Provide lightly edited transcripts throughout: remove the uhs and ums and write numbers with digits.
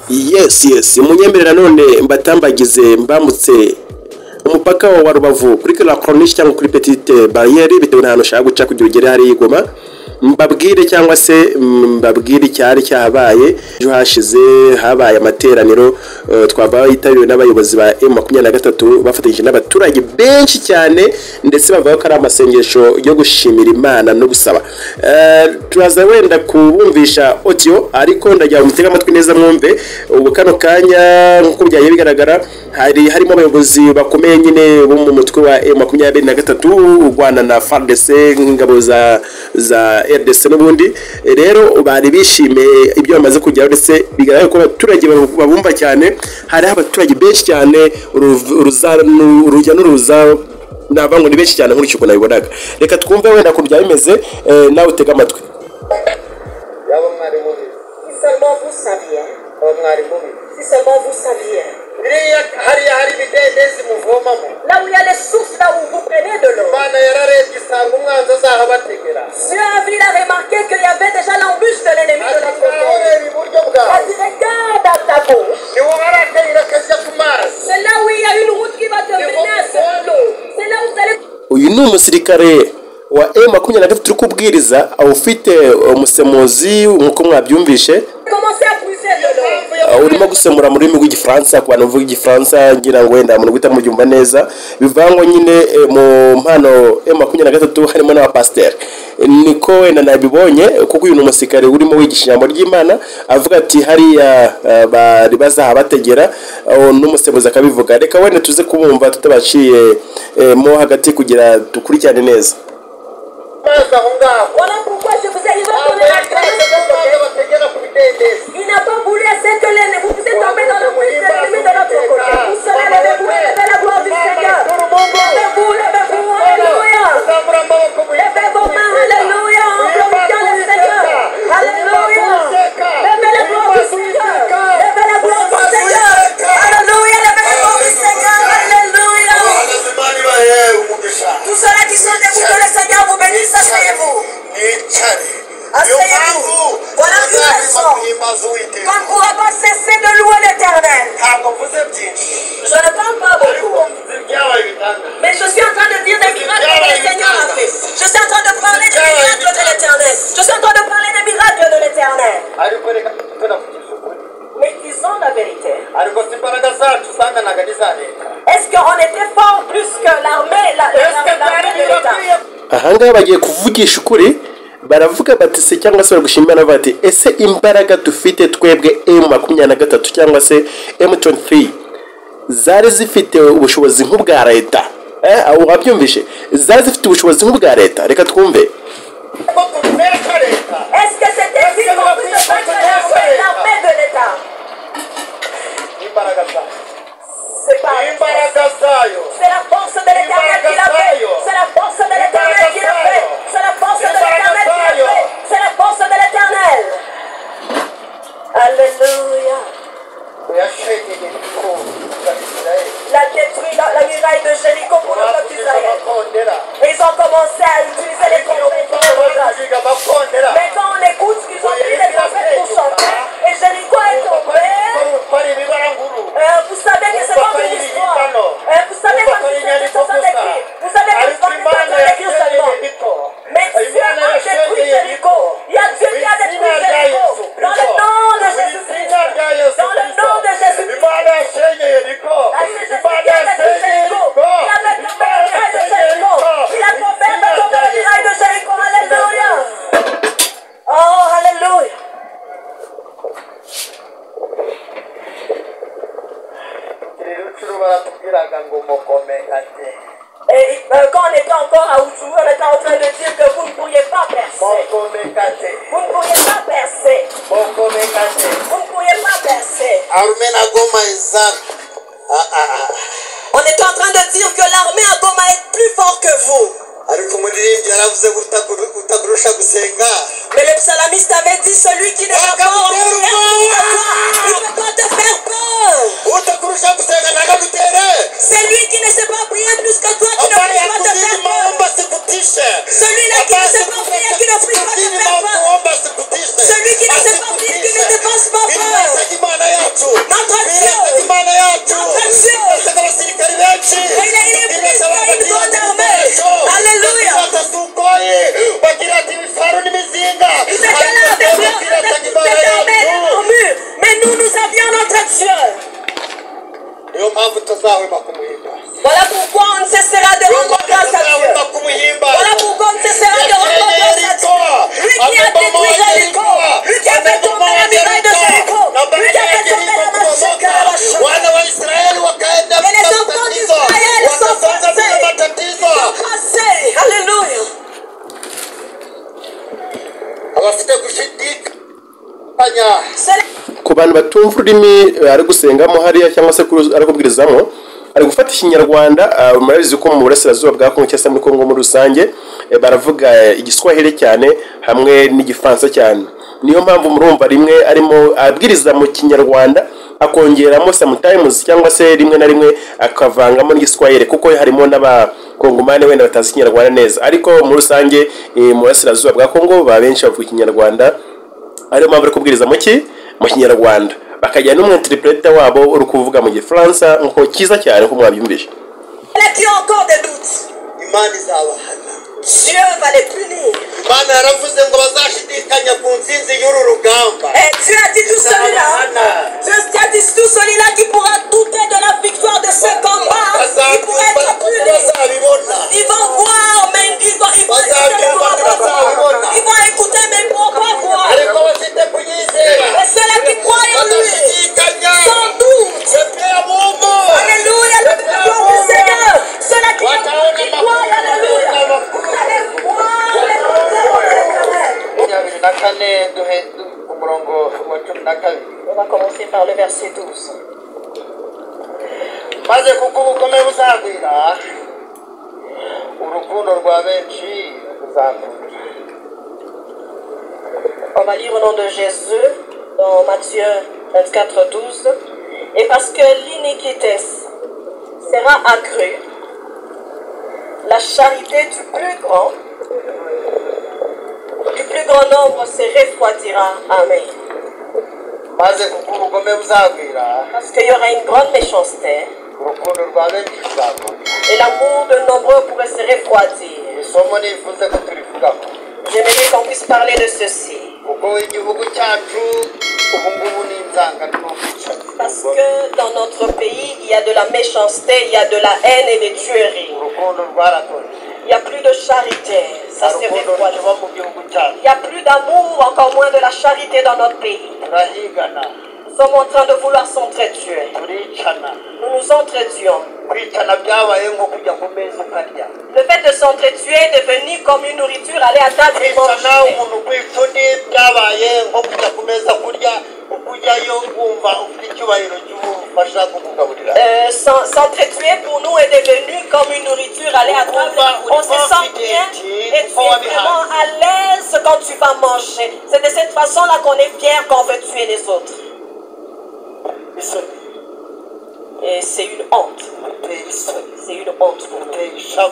Yes munyemerera none mbatambagize mbambutse umupaka wa Rubavu kuri la Corniche cyangwa kuri Petite Barriere bitewe n'ahantu ushaka guca kugira ugere hari Igoma mbabwire cyangwa se mbabwire cyari cyabaye ejo hashize habaye amateraniro twabaye yitabiriwe n'abayobozi ba M23 bafatanyije n'abaturage benshi cyane ndetse bavuga ko ari amasengesho yo gushimira Imana no gusaba turaza wenda kubumvisha audio ariko ndajya umutega amatwi neza mwumve ubu kano kanya nkuko byaye bigaragara harimo abayobozi bakomeye nyine bo mu mutwe wa M23 u Rwanda na FARDC ngabo za RDC n'ubundi rero bari bishimiye ibyo bamaze kugeraho ndetse bigaragara ko abaturage babumva cyane hari abaturage benshi cyane urujya n'uruza nabango ni benshi cyane nkurikije uko nabibonaga reka twumve wenda ko byabimeze nawe utega amatwi yabo mwari mubi seulement vous saviez mwari mubi seulement vous saviez hari bidendezi muvomamo là où il y a les sources là où vous prenez de l'eau Imana yararebye isanga umwanzi azahabategera Dieu a vu, il a remarqué qu'il y avait déjà l'embûche de l'ennemi de notre côté a dit regarde à ta gauche c'est là où il y a une route qui va te mener sur l'eau c'est là où vous allez uyu ni umusirikare wa M23 turi kubwiriza ufite umusemuzi nkuko mwabyumvishe urimo gusemura mu rurimi rw'igifaransa ku bantu bavuga igifaransa ngira ngo wenda umuntu guhita mubyumva neza bivangwa nyine mu mpano M23 harimo n'abapasiteri niko wenda nabibonye kuko uyu ni umusirikare urimo wigisha ijambo ry'Imana avuga ati hariya bari bazahabategera n'umusemuzi akabivuga reka wenda tuze kubumva tutabaciye mo hagati kugira dukurikirane neza Voilà pourquoi je vous ai dit il n'a pas voulu essayer que vous vous êtes tombé dans le puits de l'ennemi de notre côté. Vous serez levez-vous, levez la gloire du Seigneur. Levez-vous, alléluia. Levez vos mains, alléluia, en glorifiant le Seigneur. Alléluia. Levez la gloire du Seigneur. Levez la gloire du Seigneur. Alléluia, levez la gloire du Seigneur. Alléluia. Tous ceux-là qui sont debout, que le Seigneur vous bénisse, asseyez-vous. Asseyez-vous. Voilà une raison. Qu'on ne pourra pas cesser de louer l'Éternel. Je ne parle pas beaucoup. Mais je suis en train de dire des miracles que le Seigneur a fait. Je suis en train de parler des miracles de l'Éternel. Je suis en train de parler des miracles de l'Éternel. Mais disons la vérité. Est-ce qu'on était fort plus que l'armée de l'État? Ahanga bagiye kuvugisha ukuri baravuga bati se cyangwa se bagushimira bati ese imbaraga dufite twebwe M23 cyangwa se M23 zari zifite ubushobozi nk'ubwa leta aho wabyumvishe zari zifite ubushobozi nk'ubwa leta reka twumve Est-ce que c'était si qu'on puisse battre l'armée de l'État? C'est la force de l'Éternel qui l'a fait. C'est la force de l'Éternel qui l'a fait. C'est la force de l'Éternel qui l'a fait. C'est la force de l'Éternel. Alléluia. Il a détruit la muraille de Jéricho pour le peuple d'Israël. Et ils ont commencé à utiliser les trompettes pour le langage. Mais quand on écoute ce qu'ils ont pris les trompettes pour chanter, et Jéricho est tombé, vous savez que c'est pas une histoire. Vous savez que c'est sont écrits. Vous savez que c'est pas écrits seulement. Mais Dieu a détruit Jéricho. Il y a Dieu qui a détruit Jéricho. Dans le nom de Jésus-Christ. Dans le nom de Jésus-Christ. Il a tombé dans la muraille de Jéricho. Alléluia. Oh, alléluia. Et quand on était encore à Outou, on était en train de dire que vous ne pourriez pas percer. Vous ne pourriez pas percer. Vous ne pourriez pas percer. On était en train de dire que l'armée à Goma est plus fort que vous. Mais le psalamiste avait dit celui qui n'est pas fort, il ne peut pas te faire peur. C'est lui qui ne sait pas prier plus que toi qui ne peut pas te faire peur. Celui-là qui ne sait pas prier qui ne prie pas te faire peur. Celui qui ne sait pas prier qui ne te passe pas peur. tuzahwema kumuhimbaza. Voilà pourquoi on ne cessera de rendre grâce à Dieu. Voilà pourquoi on ne cessera de rendre grâce à Dieu. Lui qui a détruit Jéricho, lui qui a fait tomber la muraille de Jéricho, lui qui a fait tomber la machine de la vache. Wana wa Israeli wakaenda Et les enfants d'Israël sont passés. Alléluia. abafite gushidikanya ku bantu batumva ururimi ari gusengamo hariya cyangwa se ari kubwirizamo, ari gufata ikinyarwanda. Murabizi ko mu burasirazuba bwa Kongo cyangwa se muri Kongo muri rusange baravuga igiswahili cyane hamwe n'igifaransa cyane. Niyo mpamvu murumva rimwe arimo abwiriza mu kinyarwanda akongeramo sometimes cyangwa se rimwe na rimwe akavangamo n'igiswahili, kuko harimo n'abakongomani wenda batazi ikinyarwanda neza. Ariko muri rusange mu burasirazuba bwa Kongo benshi bavuga ikinyarwanda, ariyo mpamvu ari kubwiriza mu kinyarwanda, bakajya n'umwinterpreta wabo uri kuvuga mu gifaransa nko cyiza cyane ko mwabyumvise. Qui ont encore des doutes, imana izabahana. Dieu va les punir. Imana yaravuze ngo bazashidikanya ku nsinzi y'uru rugamba. Et Dieu a dit tout celui-là. Dieu a dit tout celui-là qui pourra douter de la victoire de ce combat. Il pourra être puni. Ils vont voir, mais ils vont écouter, mais ils ne pourront pas voir. Et ceux-là qui croient en lui, sans doute. Alléluia, le gloire du Seigneur. Ceux-là qui croient, alléluia. On va commencer par le verset 12. maze kuko ubugome buzagwira urukundo rwa benshi ruzagwira. On va lire au nom de Jésus dans Matthieu 24, 12. Et parce que l'iniquité sera accrue, la charité du plus grand nombre se refroidira. Amen. maze kuko ubugome buzagwira Parce qu'il y aura une grande méchanceté urukundo rwa benshi ruzagwira. et l'amour de nombreux pourrait se refroidir. isomo nifuza ko turivugaho J'aimerais qu'on puisse parler de ceci. kuko igihugu cyacu ubu ngubu ni inzangano. Parce que dans notre pays, il y a de la méchanceté, il y a de la haine et des tueries. urukundo rwaratonze. Il n'y a plus de charité. Ça se urukundo refroidit. rukiba mu gihugu cyacu. Il n'y a plus d'amour, encore moins de la charité dans notre pays. turahigana Nous sommes en train de vouloir s'entretuer. turicana. Nous nous entretuons. kwicana byabaye nko kujya ku meza ukarya. Le fait de s'entretuer est devenu comme une nourriture, aller à table et kwicana manger. umuntu kwica undi byabaye nko kujya ku meza kurya, ukujyayo wumva ufite icyubahiro cy'ubufasha kukugaburira. S'entretuer pour nous est devenu comme une nourriture, aller à table. On se sent bien et tu es vraiment à l'aise quand tu vas manger. C'est de cette façon-là qu'on est fier qu'on veut tuer les autres. Et c'est une honte. C'est une honte pour nous. Ça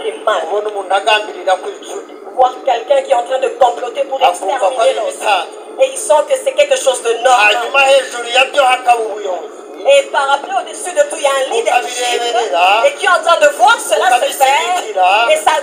fait mal. ubona umuntu agambirira kwica undi Voir quelqu'un qui est en train de comploter pour akumva ko ari exterminer l'autre. ibisanzwe. Et il sent que c'est quelque chose de normal. hanyuma hejuru yabyo hakaba ubuyobozi Et par après, au-dessus de tout, il y a un leadership et qui est en train de voir cela se faire. Et ça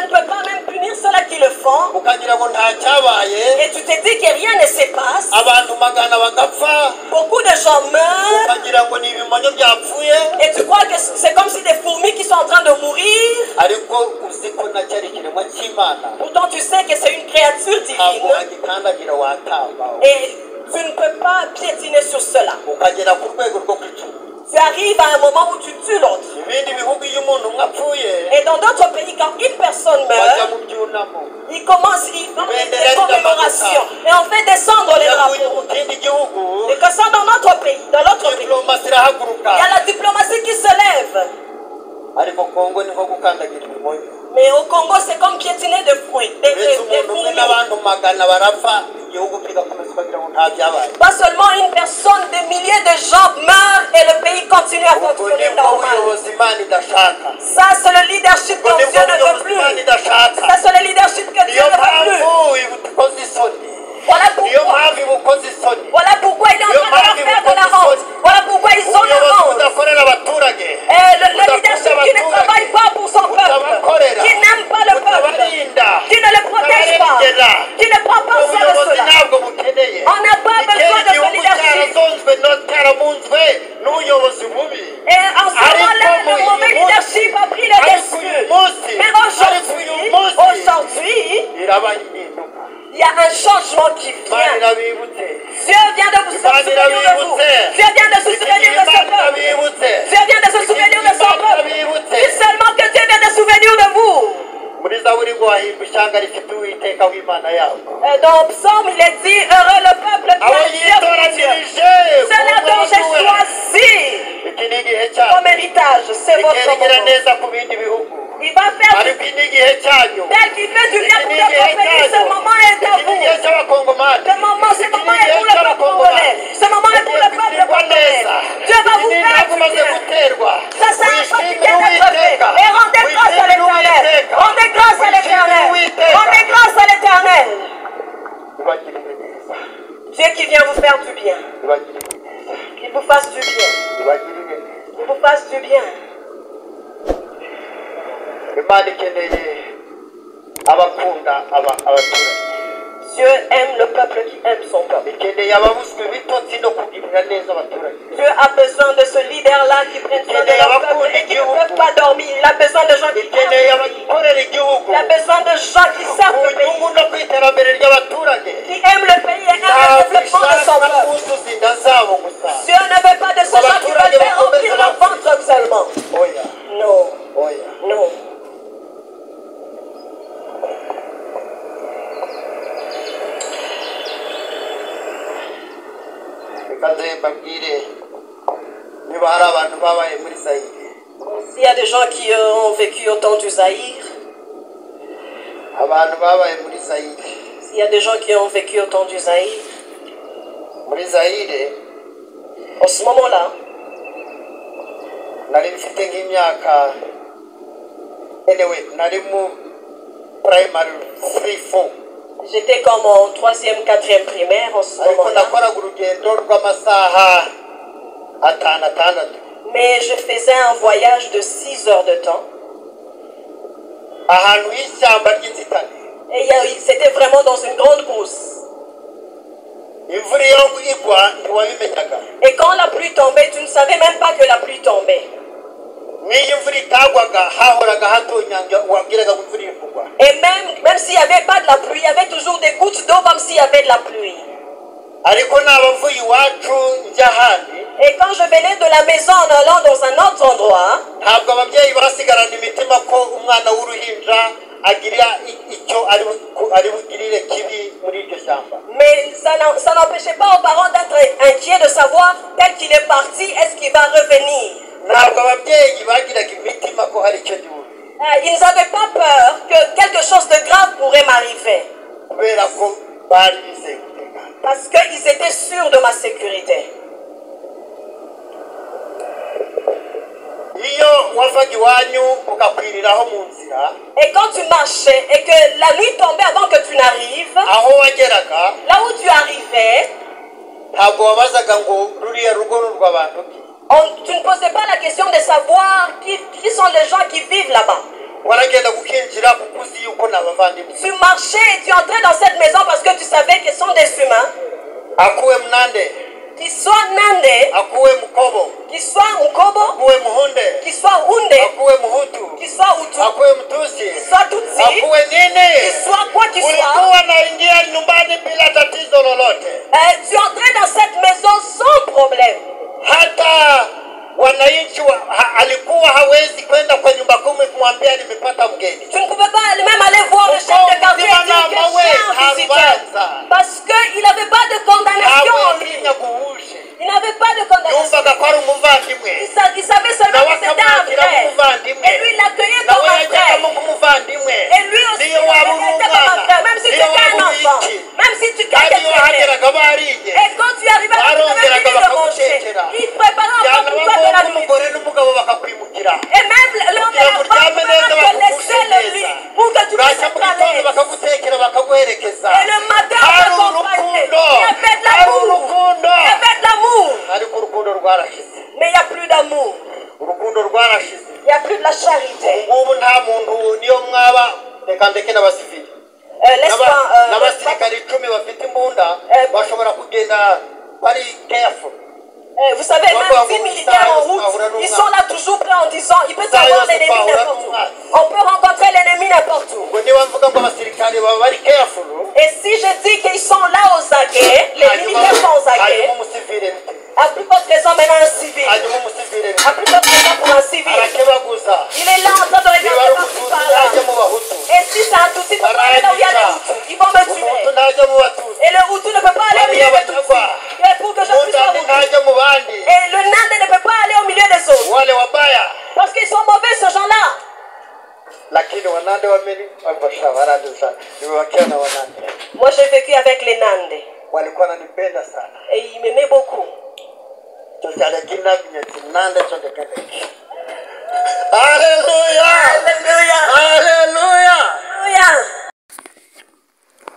ne peut pas même punir ceux-là qui le font. ukagira ngo nta cyabaye. Et tu te dis que rien ne se passe. abantu magana bagapfa Beaucoup de gens meurent. ukagira ngo ni ibimonyo byapfuye. Et tu crois que c'est comme si des fourmis qui sont en train de mourir. ariko uzi ko nacyo ari ikiremwa cy'imana. Pourtant, tu sais que c'est une créature ntabwo divine. wagikandagira watambaho. Et tu ne peux pas piétiner sur cela. ukagera ku rwego rwo kwica. Tu arrives à un moment où tu tues l'autre. ibindi bihugu iyo umuntu umwe apfuye Et dans d'autres pays, quand une personne bajya meurt, mu byunamo. ils commencent, ils font des commémorations. Et on fait descendre les yavuye drapeaux. mu kindi gihugu Et que ça dans notre pays, dans l'autre pays, diplomasi irahaguruka. il y a la diplomatie qui se lève. ariko kongo ni nko gukandagira ibimonyo. Mais au Congo, c'est comme piétiner des fruits, des uretse umuntu umwe fourmis. n'abantu magana barapfa igihugu kigakomeza ukagira ngo nta byabaye. Pas seulement une personne, des milliers de gens meurent et le pays continue à ubwo fonctionner nibwo normal. buyobozi imana idashaka. Ça, c'est le leadership ubwo dont nibwo Dieu ne veut buyobozi plus. imana idashaka. Ça, c'est le leadership que Dieu niyo ne veut plus. mpamvu ibukoze isoni. Voilà niyo pourquoi. mpamvu ibukoze isoni. Voilà pourquoi il est en train de leur faire de la honte. Voilà pourquoi ils ont la ubuyobozi honte. budakorera abaturage. Et le leadership qui ne travaille pas pour son peuple, qui n'aime pas le peuple, qui ne le protège pas, qui ne prend pas soin de ubuyobozi cela. ntabwo bukeneye. On n'a pas besoin de ce igihugu leadership. cyarazonzwe no cyaramunzwe changement qui vient. Dieu vient de vous se souvenir de vous. Dieu vient de se souvenir de son peuple. Dieu vient de se souvenir de son peuple. Dis seulement que Dieu vient de se souvenir de vous. Dans Psaume, il est dit, heureux le peuple qui a Dieu. C'est là dont j'ai choisi comme héritage. C'est votre moment. Il va faire tel qu'il fait du bien pour notre pays. Ce moment est à vous. Ce moment est pour le peuple congolais. Ce moment est pour le peuple congolais. Dieu va vous faire du bien. Ça c'est un choix qui vient d'être fait. Et rendez grâce à l'Éternel. Rendez grâce à l'Éternel. Rendez grâce à l'Éternel. Dieu qui vient vous faire du bien. Qu'il vous fasse du bien. Qu'il vous fasse du bien. Dieu aime le peuple qui aime son peuple. Dieu a besoin de ce leader-là qui prenne soin de leur peuple et qui ne peuvent pas dormir. Il a besoin de gens qui aiment le pays. Il a besoin de gens qui servent le pays, qui aiment le pays et aiment le développement de son peuple. Dieu ne veut pas de ces gens qui veulent faire remplir leur ventre seulement. Non. Non. S'il y a des gens qui ont vécu au temps du Zaïre, s'il y a des gens qui ont vécu au temps du Zaïre, en ce moment-là, j'étais comme en 3e, 4e primaire en ce moment-là. Mais je faisais un voyage de 6 heures de temps. Et c'était vraiment dans une grande brousse. Et quand la pluie tombait, tu ne savais même pas que la pluie tombait. Et même s'il n'y avait pas de la pluie, il y avait toujours des gouttes d'eau comme s'il y avait de la pluie. Et quand je venais de la maison en allant dans un autre endroit, mais ça n'empêchait pas aux parents d'être inquiets de savoir tel qu'il est parti, est-ce qu'il va revenir. Ils n'avaient pas peur que quelque chose de grave pourrait m'arriver. Parce qu'ils étaient sûrs de ma sécurité. Et quand tu marchais et que la nuit tombait avant que tu n'arrives, là où tu arrivais, tu ne posais pas la question de savoir qui sont les gens qui vivent là-bas. Tu marchais et tu entrais dans cette maison parce que tu savais qu'ils sont des humains. Qu'ils soient Nande, qu'ils soient Mukobo, qu'ils soient Hunde, qu'ils soient Hutu, qu'ils soient Tutsi, qu'ils soient quoi qu'ils soient. Tu entrais dans cette maison sans problème. Tu ne pouvais pas même aller voir le chef de quartier et dire que j'ai un visiteur. Parce qu'il n'avait pas de condamnation en lui. Il n'avait pas de condamnation. Il savait seulement que c'était un frère. Et lui, il l'accueillait comme un frère. Et lui aussi, il était comme un frère. Même si tu étais un enfant. Même si tu étais. Et quand tu arrivais, tu avais fini de manger. Il préparait encore pour toi de la nourriture. Et même l'homme et la femme peuvent te laisser le lit pour que tu puisses être à l'aise. Et le matin, on te accompagne. Il y avait de l'amour. Il y avait de l'amour. Mais il n'y a plus d'amour. Il n'y a plus de la charité. Vous savez, même 10 militaires en route, ils sont là toujours prêts en disant, il peut y avoir l'ennemi n'importe où. On peut rencontrer l'ennemi n'importe où. Et si je dis qu'ils sont là aux aguets, les militaires sont aux aguets, à plus forte raison maintenant un civil. À plus forte raison pour un civil. Il est là en train de regarder partout par là. Et si c'est un Tutsi, il ne peut pas aller là où il y a des Hutus. Ils vont me tuer. Et le Hutu ne peut pas aller au milieu des Tutsi. Et pour que je puisse le Hutu. Et le Nande ne peut pas aller au milieu des autres. Parce qu'ils sont mauvais, ces gens-là. Moi j'ai vécu avec les Nande. Et ils m'aimaient beaucoup. Alléluia!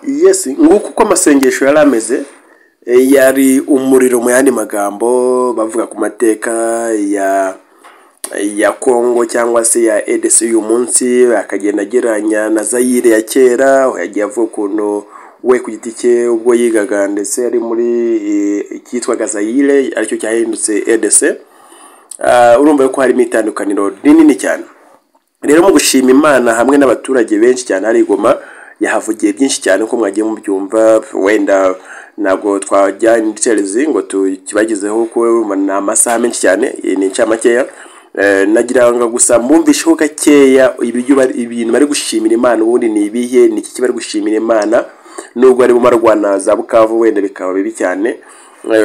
Yes, nguko uko amasengesho yari ameze, yari umuriro mu yandi magambo bavuga ku mateka ya Kongo cyangwa se ya EDC uyu munsi, akagenda ageranya na Zaire ya kera, yagiye avuga ukuntu we ku giti cye ubwo yigaga ndetse ari muri icyitwaga Zaire aricyo cyahindutse EDC. Urumva ko harimo itandukaniro rinini cyane. Rero mu gushima Imana hamwe n'abaturage benshi cyane hari Goma, yahavugiye byinshi cyane uko mwagiye mubyumva, wenda ntabwo twajya indicerizi ngo tukibagezeho ko na amasaha menshi cyane, ni incamakeya. Nagira ngo gusa mbumvisheho gakeya ibintu bari gushimira Imana, ubundi ni ibihe, ni iki bari gushimira Imana nubwo ari mu marwana za Bukavu wenda bikaba bibi cyane.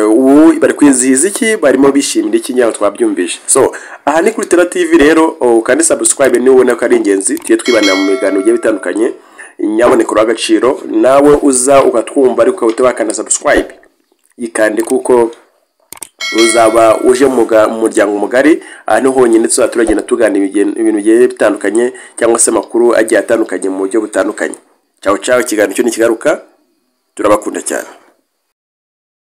Ubu bari kwizihiza iki, barimo bishimira iki, nyaho twabyumvishe. So aha ni kuri Tera TV rero, kandi subscribe ni ubona ko ari ingenzi, tuye twibana mu biganiro bigiye bitandukanye. Nyaboneka uragaciro nawe uza ukatwumva ariko utabakana subscribe yikande, kuko uzaba uje mu muryango mugari. Aha niho honyine tuzatugenda tuganira ibintu bigiye bitandukanye cyangwa se makuru agiye atandukanye mu buryo butandukanye. Ciao ciao, ikiganiro cyo ni kigaruka, turabakunda cyane.